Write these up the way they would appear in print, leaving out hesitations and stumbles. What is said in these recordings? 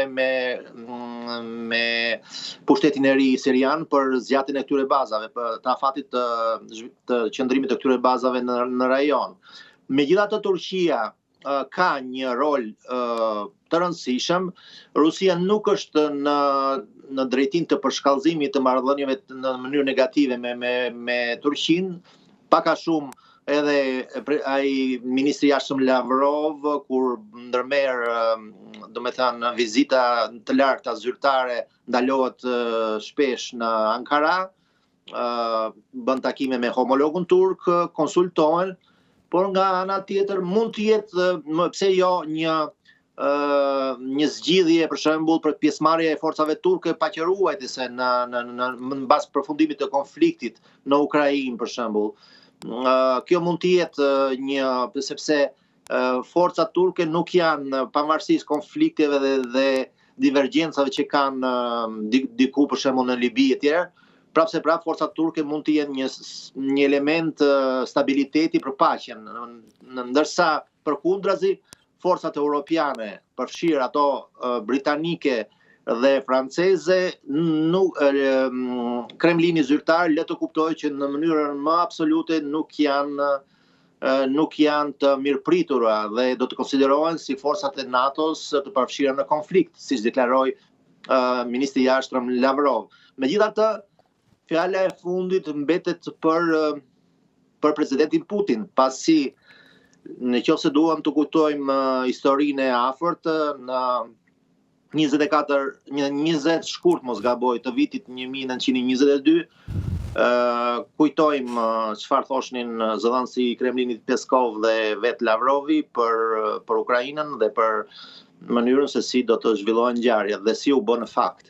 me pushtetin e ri sirian për zgjatjen e këtyre bazave, për trafatit të qëndrimit të këtyre bazave në rajon. Megjithatë, Turqia ka një rol të rëndësishëm. Rusia nuk është në drejtim të përshkallëzimit të marrëdhënieve në mënyrë negative me Turqinë, pak a shumë edhe ai ministri i jashtëm Lavrov, kur ndërmerr vizita të larta zyrtare, ndalohet shpesh në Ankara, bën takime me homologun turk, konsultohen, por nga ana tjetër mund të jetë, pse jo, një zgjidhje për shembull për pjesëmarrje e forcave turke paqëruajtëse në bazë përfundimit të konfliktit në Ukrainë për shembull. Kjo mund të jetë sepse forcat turke nuk janë, pavarësisht konflikteve dhe divergjencave që kanë diku për shembull në Libi e tjerë, prapse forcat turke mund të jenë një element stabiliteti për paqen, ndërsa përkundrazi forcat europiane, përfshirë ato britanike dhe franceze, Kremlini zyrtar le të kuptojë që në mënyrën më absolute nuk janë të mirëpritura dhe do të konsiderohen si forcat e NATO-s të përfshira në konflikt, siç deklaroi ministri i jashtëm Lavrov. Megjithatë, fjala e fundit mbetet për presidentin Putin, pasi nëse duam të kujtojmë historinë e afërt në 20 shkurt mos gaboj të vitit 1922, kujtojmë çfarë thoshin zëdhënësi i Kremlinit Peskov dhe vet Lavrovi për Ukrainën dhe për mënyrën se si do të zhvillohen ngjarjet dhe si u bë në fakt.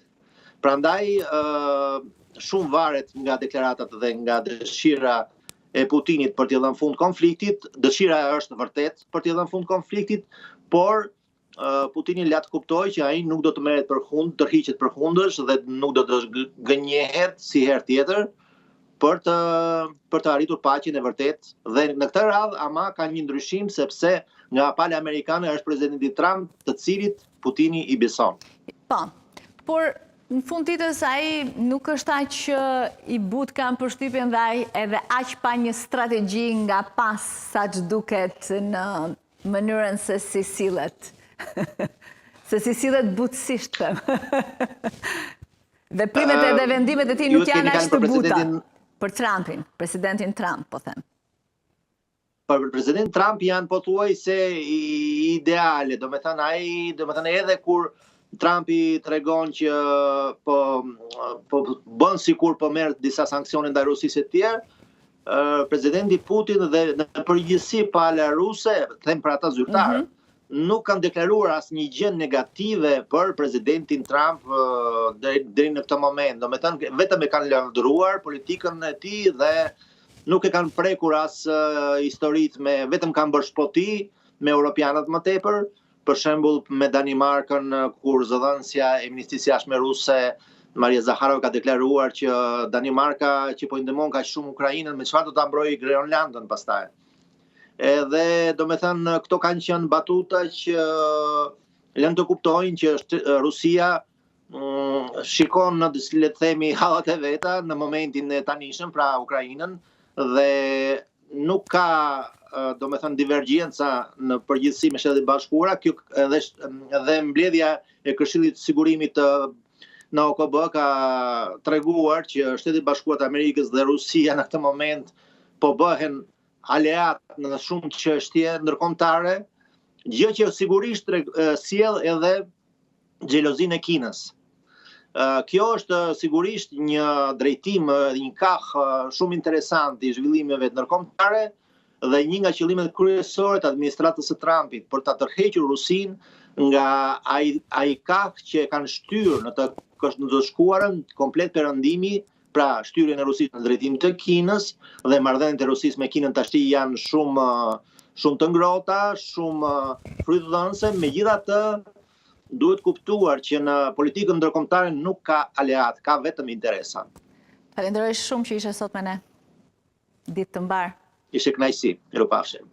Prandaj shumë varet nga deklaratat dhe nga dëshira e Putinit për t'i dhënë fund konfliktit. Dëshira është vërtet për t'i dhënë fund konfliktit, por Putini le të kuptojë që ai nuk do të merret tërhiqet përfundësh dhe nuk do të gënjehet si herë tjetër për të arritur paqen e vërtet. Dhe në këtë radhë ama ka një ndryshim, sepse nga pala amerikane është presidenti Trump, të cilit Putini i beson. Po, por në fund ditës ai nuk është aq i butë, kam përshtypjen dhe ai edhe aq pa një strategji nga pas saç duket në mënyrën se si sillet. Se si sillet butësisht them. Veprimet edhe vendimet e tij nuk janë aq të buta për Trumpin, presidentin Trump, po them. Për presidentin Trump janë pothuajse ideale, domethënë edhe kur Trumpi tregon që po bën sikur po merr disa sanksione ndaj Rusisë e tjerë, presidenti Putin dhe në përgjithësi pala ruse, them për ata zyrtarë, nuk kanë deklaruar asnjë gjë negative për presidentin Trump deri në këtë moment. Domethënë vetëm e kanë lavdëruar politikën e tij dhe nuk e kanë prekur as historitë vetëm kanë bërë shpoti me europianët më tepër. Për shembull me Danimarkën, kur zëdhënësja e ministrisë jashtme ruse Maria Zakharova ka deklaruar që Danimarka që po i ndihmon kaq shumë Ukrainën, me çfarë do ta mbrojë Grenlandën pastaj. Edhe domethënë këto kanë qenë batuta që lënë të kuptojnë që Rusia shikon në le të themi hallat e veta në momentin e tanishëm, pra Ukrainën, dhe nuk ka domethënë divergjenca në përgjithësi me Shtetet e Bashkuara. Kjo edhe mbledhja e Këshillit të Sigurimit në OKB ka treguar që Shtetet e Bashkuara të Amerikës dhe Rusia në këtë moment po bëhen aleat në shumë çështje ndërkombëtare, gjë që sigurisht sjell edhe xhelozinë e Kinës. Kjo është sigurisht një drejtim, një kah shumë interesant i zhvillimeve ndërkombëtare dhe një nga qëllimet kryesore të administratës së Trumpit për ta tërhequr Rusinë nga ai kah që kanë shtyr në të shkuarën komplet perëndimi, pra shtyrjen e Rusisë në drejtim të Kinës, dhe marrëdhëniet e Rusisë me Kinën tashti janë shumë të ngrohta, shumë frytëdhënëse. Megjithatë, duhet kuptuar që në politikën ndërkombëtare nuk ka aleat, ka vetëm interesa. Falenderoj shumë që ishe sot me ne. Ditë të mbar. Ishte kënaqësi. Mirupafshim.